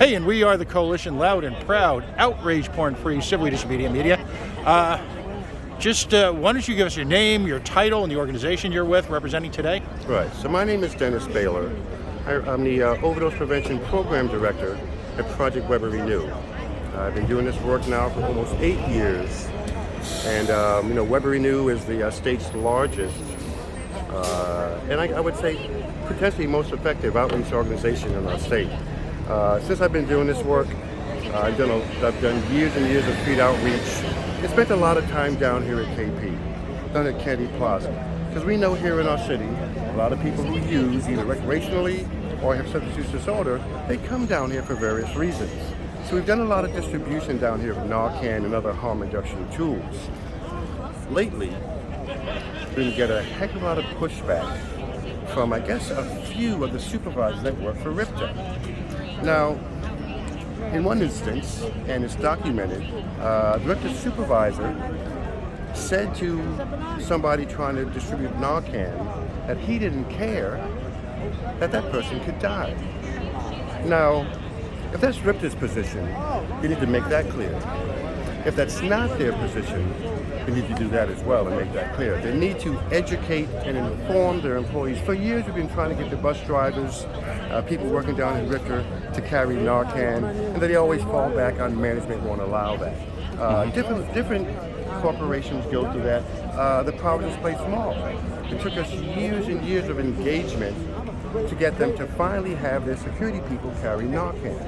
Hey, and we are the Coalition Loud and Proud, Outrage porn-free, civilly disobedient media. Why don't you give us your name, your title, and the organization you're with, representing today? Right. So my name is Dennis Bailer. I'm the Overdose Prevention Program Director at Project Weber Renew. I've been doing this work now for almost 8 years. And, Weber Renew is the state's largest, and I would say potentially most effective outreach organization in our state. Since I've been doing this work, I've done years and years of street outreach. I spent a lot of time down here at KP, down at Kennedy Plaza, because we know here in our city, a lot of people who use either recreationally or have substance use disorder, they come down here for various reasons. So we've done a lot of distribution down here of Narcan and other harm reduction tools. Lately, we've been getting a heck of a lot of pushback from, I guess, a few of the supervisors that work for RIPTA. Now, in one instance, and it's documented, the RIPTA supervisor said to somebody trying to distribute Narcan that he didn't care that that person could die. Now, if that's RIPTA's position, you need to make that clear. If that's not their position, they need to do that as well and make that clear. They need to educate and inform their employees. For years, we've been trying to get the bus drivers, people working down in RIPTA, to carry Narcan, and they always fall back on management won't allow that. Different corporations go through that. The power is play small. It took us years and years of engagement to get them to finally have their security people carry Narcan.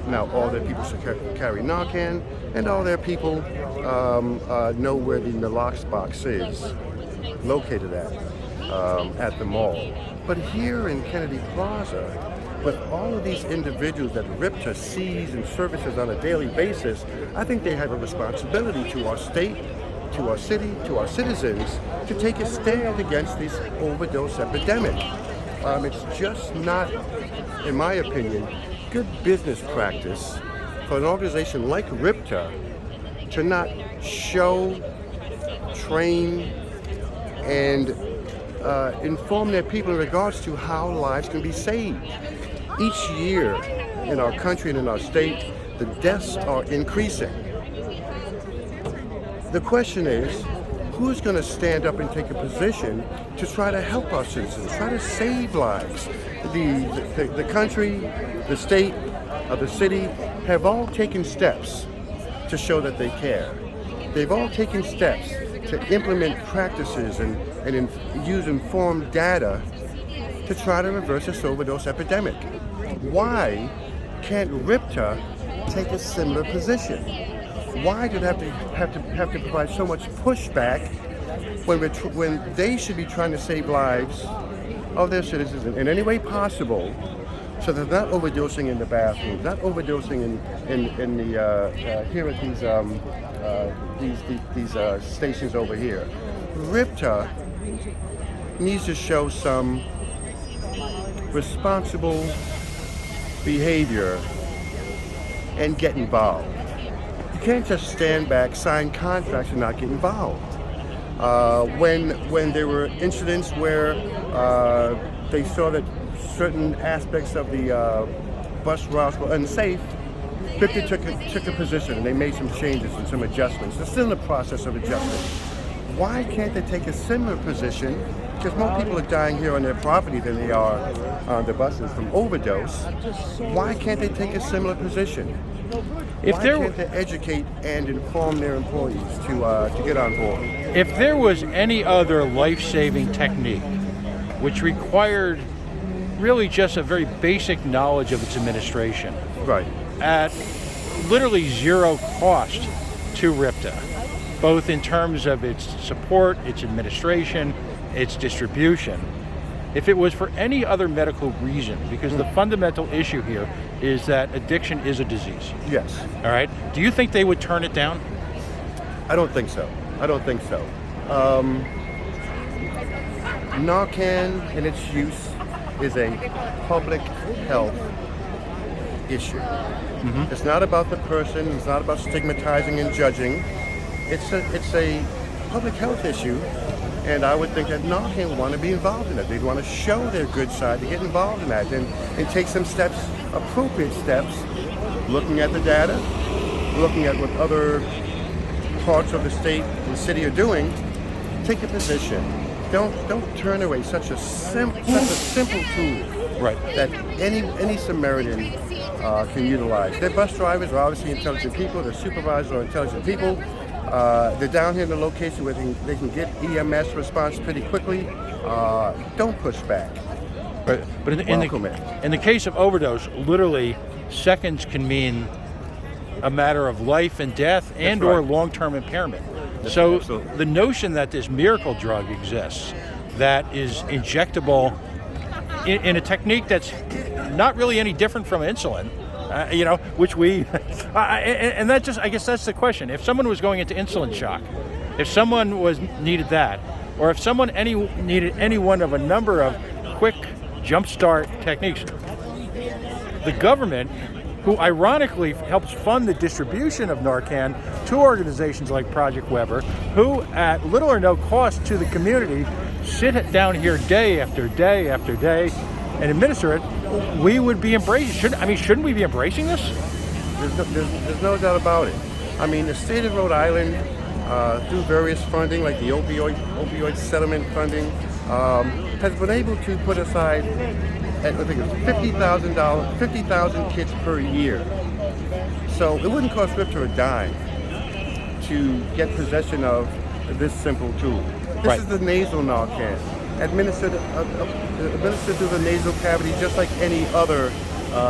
Now, all their people should carry Narcan, and all their people know where the naloxone box is located at the mall. But here in Kennedy Plaza, with all of these individuals that RIPTA sees and services on a daily basis, I think they have a responsibility to our state, to our city, to our citizens, to take a stand against this overdose epidemic. It's just not, in my opinion, good business practice for an organization like RIPTA to not show, train, and inform their people in regards to how lives can be saved. Each year in our country and in our state, the deaths are increasing. The question is, who's going to stand up and take a position to try to help our citizens, try to save lives? The country, the state, the city have all taken steps to show that they care. They've all taken steps to implement practices and use informed data to try to reverse this overdose epidemic. Why can't RIPTA take a similar position? Why do they have to provide so much pushback when they should be trying to save lives of their citizens in any way possible, so they're not overdosing in the bathrooms, not overdosing in the here at these stations over here. RIPTA needs to show some responsible behavior and get involved. You can't just stand back, sign contracts, and not get involved. When there were incidents where they saw that certain aspects of the bus routes were unsafe, RIPTA took a position and they made some changes and some adjustments. They're still in the process of adjustment. Why can't they take a similar position? Because more people are dying here on their property than they are on the buses from overdose. Why can't they take a similar position? Why can't they educate and inform their employees to get on board? If there was any other life-saving technique which required really just a very basic knowledge of its administration, right, at literally zero cost to RIPTA, both in terms of its support, its administration, its distribution, if it was for any other medical reason, because the fundamental issue here is that addiction is a disease. Yes. All right? Do you think they would turn it down? I don't think so. Narcan and its use is a public health issue. Mm-hmm. It's not about the person, it's not about stigmatizing and judging. It's a public health issue, and I would think that Narcan want to be involved in it. They'd want to show their good side to get involved in that and take some steps, appropriate steps, looking at the data, looking at what other parts of the state and city are doing, take a position. Don't turn away such a simple tool Right. that any Samaritan can utilize. Their bus drivers are obviously intelligent people. Their supervisors are intelligent people. They're down here in the location where they can get EMS response pretty quickly. Don't push back. But in the case of overdose, literally seconds can mean a matter of life and death and or long-term impairment. So absolutely. the notion that this miracle drug exists that is injectable in a technique that's not really any different from insulin, which we, and that just, I guess that's the question. If someone was going into insulin shock, if someone needed that, or if someone needed any one of a number of quick jumpstart techniques, the government, who ironically helps fund the distribution of Narcan to organizations like Project Weber, who at little or no cost to the community sit down here day after day after day and administer it, we would be embracing. Shouldn't we be embracing this? There's no doubt about it. I mean, the state of Rhode Island, through various funding, like the opioid settlement funding, has been able to put aside, I think it's $50,000, 50,000 kits per year. So it wouldn't cost RIPTA a dime to get possession of this simple tool. This is the nasal Narcan, administered through the nasal cavity, just like any other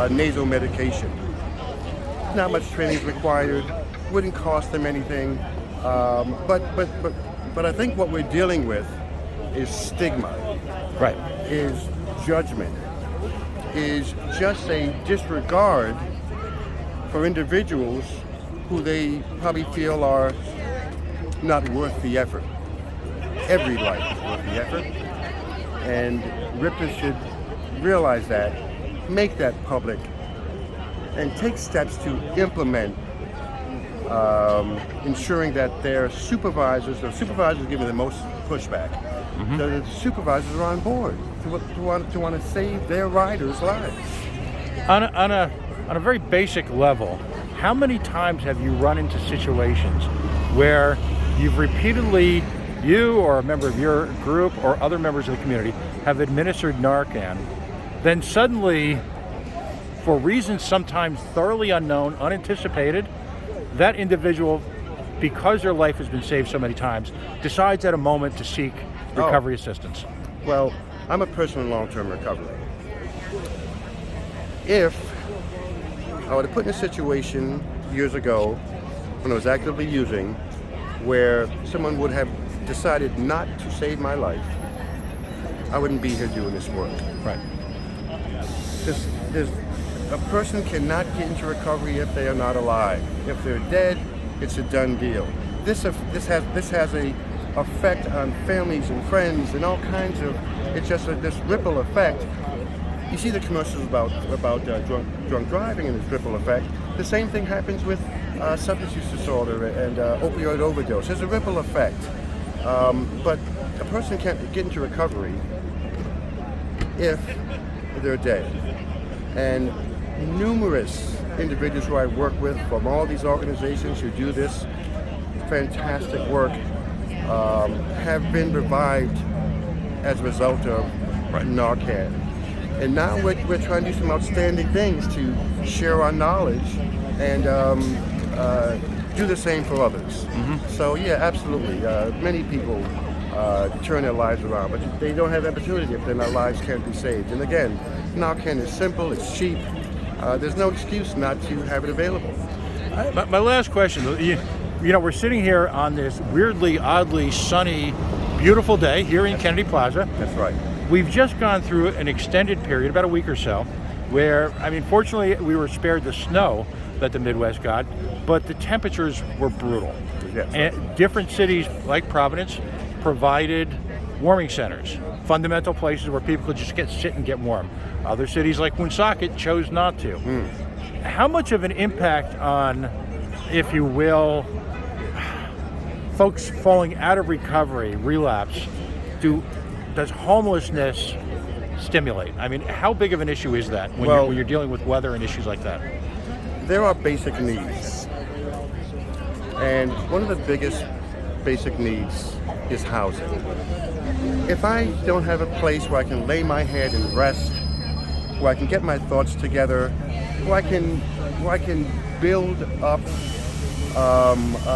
nasal medication. Not much training is required. Wouldn't cost them anything. But I think what we're dealing with is stigma. Right. Is judgment. Is just a disregard for individuals who they probably feel are not worth the effort. Every life is worth the effort, and RIPTA should realize that, make that public, and take steps to implement ensuring that their supervisors giving the most pushback, the supervisors are on board to want to save their riders' lives. On a very basic level, how many times have you run into situations where you've repeatedly, you or a member of your group or other members of the community have administered Narcan, then suddenly, for reasons sometimes thoroughly unknown, unanticipated, that individual, because their life has been saved so many times, decides at a moment to seek recovery assistance? Well, I'm a person in long-term recovery. If I would have put in a situation years ago when I was actively using where someone would have decided not to save my life, I wouldn't be here doing this work. Right. A person cannot get into recovery if they are not alive. If they're dead, it's a done deal. This has a effect on families and friends and all kinds of. It's just this ripple effect. You see the commercials about drunk driving and this ripple effect. The same thing happens with substance use disorder and opioid overdose. There's a ripple effect. But a person can't get into recovery if they're dead. And numerous individuals who I work with from all these organizations who do this fantastic work have been revived as a result of Narcan. And now we're trying to do some outstanding things to share our knowledge and do the same for others. So yeah, absolutely. Many people turn their lives around, but they don't have the opportunity if their lives can't be saved. And again, Narcan is simple, it's cheap. There's no excuse not to have it available. My last question, we're sitting here on this weirdly, oddly sunny, beautiful day here in Kennedy Plaza. That's right. We've just gone through an extended period, about a week or so, where, fortunately we were spared the snow that the Midwest got, but the temperatures were brutal. Yes. And different cities like Providence provided warming centers, fundamental places where people could just sit and get warm. Other cities like Woonsocket chose not to. How much of an impact on, if you will, folks falling out of recovery, relapse, does homelessness stimulate? How big of an issue is that when you're dealing with weather and issues like that? there are basic needs. And one of the biggest basic needs is housing. If I don't have a place where I can lay my head and rest, where I can get my thoughts together, where I can build up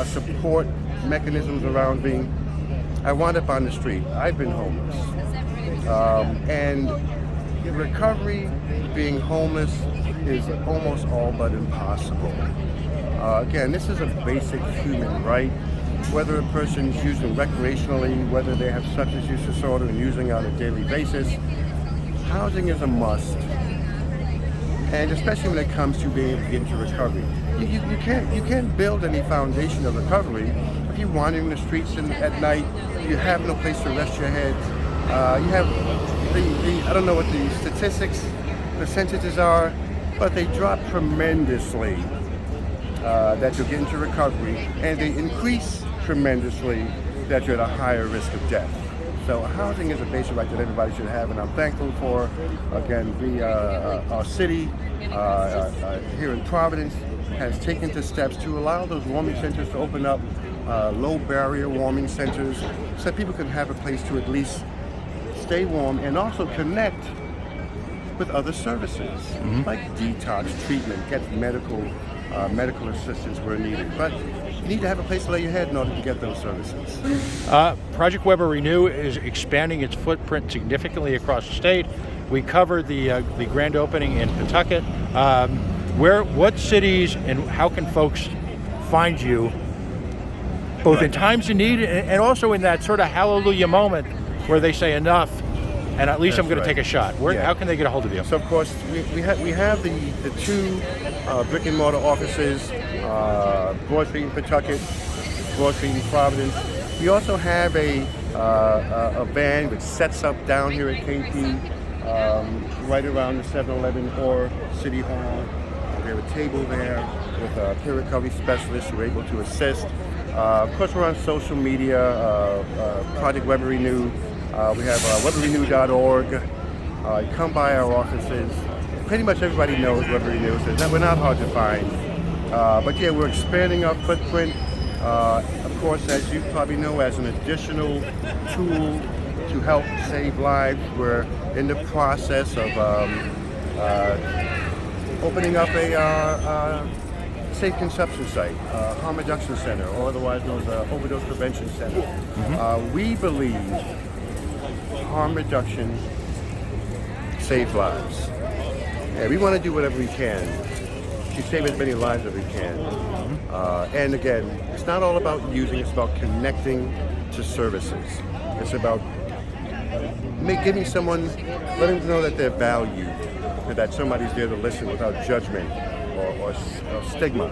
support mechanisms around me, I wound up on the street. I've been homeless. And recovery, being homeless, is almost all but impossible. Again, this is a basic human right. Whether a person's using recreationally, whether they have substance use disorder and using on a daily basis, housing is a must. And especially when it comes to being able to get into recovery. You can't build any foundation of recovery if you're wandering the streets at night, you have no place to rest your head. You have I don't know what the statistics, percentages are, but they drop tremendously that you'll get into recovery, and they increase tremendously that you're at a higher risk of death. So housing is a basic right that everybody should have, and I'm thankful for, again, our city here in Providence has taken the steps to allow those warming centers to open up, low barrier warming centers, so that people can have a place to at least stay warm and also connect with other services, like detox treatment, get medical assistance where needed. But you need to have a place to lay your head in order to get those services. Project Weber Renew is expanding its footprint significantly across the state. We covered the grand opening in Pawtucket. What cities and how can folks find you, both in times of need and also in that sort of hallelujah moment where they say enough, and at least I'm going to take a shot? How can they get a hold of you? So of course we have the two brick and mortar offices, Broad Street in Pawtucket, Broad Street in Providence. We also have a van which sets up down here at KP, right around the 7-Eleven or City Hall. We have a table there with peer recovery specialists who are able to assist. Of course, we're on social media, Project Weber Renew. We have weberrenew.org. Come by our offices. Pretty much everybody knows Weber Renew, so we're not hard to find. But yeah, we're expanding our footprint. Of course, as you probably know, as an additional tool to help save lives, we're in the process of opening up a safe consumption site, harm reduction center, or otherwise known as overdose prevention center. We believe harm reduction saves lives, and we want to do whatever we can to save as many lives as we can. And again, it's not all about using; it's about connecting to services. It's about giving someone, letting them know that they're valued, that somebody's there to listen without judgment or stigma.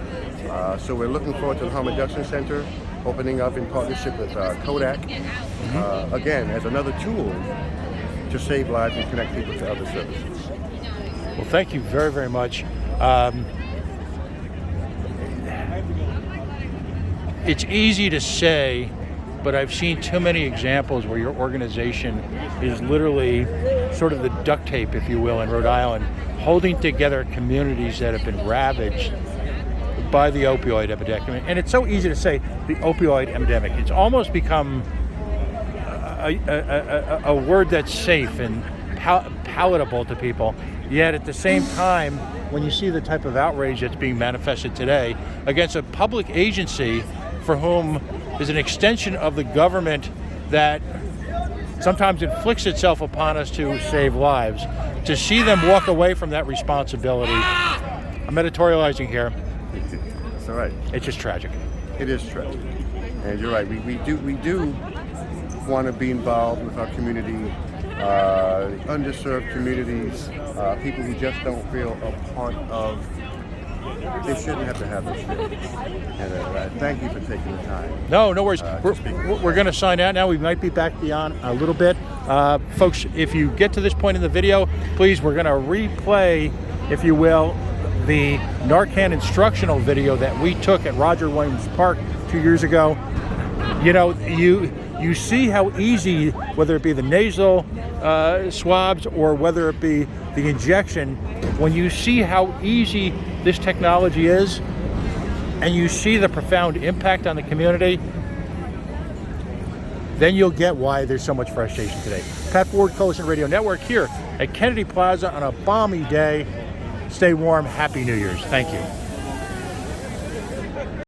So we're looking forward to the Harm Reduction Center opening up in partnership with Kodak, again, as another tool to save lives and connect people to other services. Well, thank you very, very much. It's easy to say, but I've seen too many examples where your organization is literally sort of the duct tape, if you will, in Rhode Island, holding together communities that have been ravaged by the opioid epidemic. And it's so easy to say the opioid epidemic. It's almost become a word that's safe and palatable to people. Yet at the same time, when you see the type of outrage that's being manifested today against a public agency for whom is an extension of the government that sometimes inflicts itself upon us to save lives, to see them walk away from that responsibility. I'm editorializing here. It's all right. It's just tragic. It is tragic, and you're right. We do want to be involved with our community, underserved communities, people who just don't feel a part of. They shouldn't have to have this feelings. And thank you for taking the time. No worries. We're going to sign out now. We might be back beyond a little bit. Folks, if you get to this point in the video, please, we're going to replay, if you will, the Narcan instructional video that we took at Roger Williams Park 2 years ago. You know, you see how easy, whether it be the nasal swabs or whether it be the injection, When you see how easy this technology is, and you see the profound impact on the community, then you'll get why there's so much frustration today. Pat Ford, Coalition Radio Network, here at Kennedy Plaza on a balmy day. Stay warm. Happy New Year's. Thank you.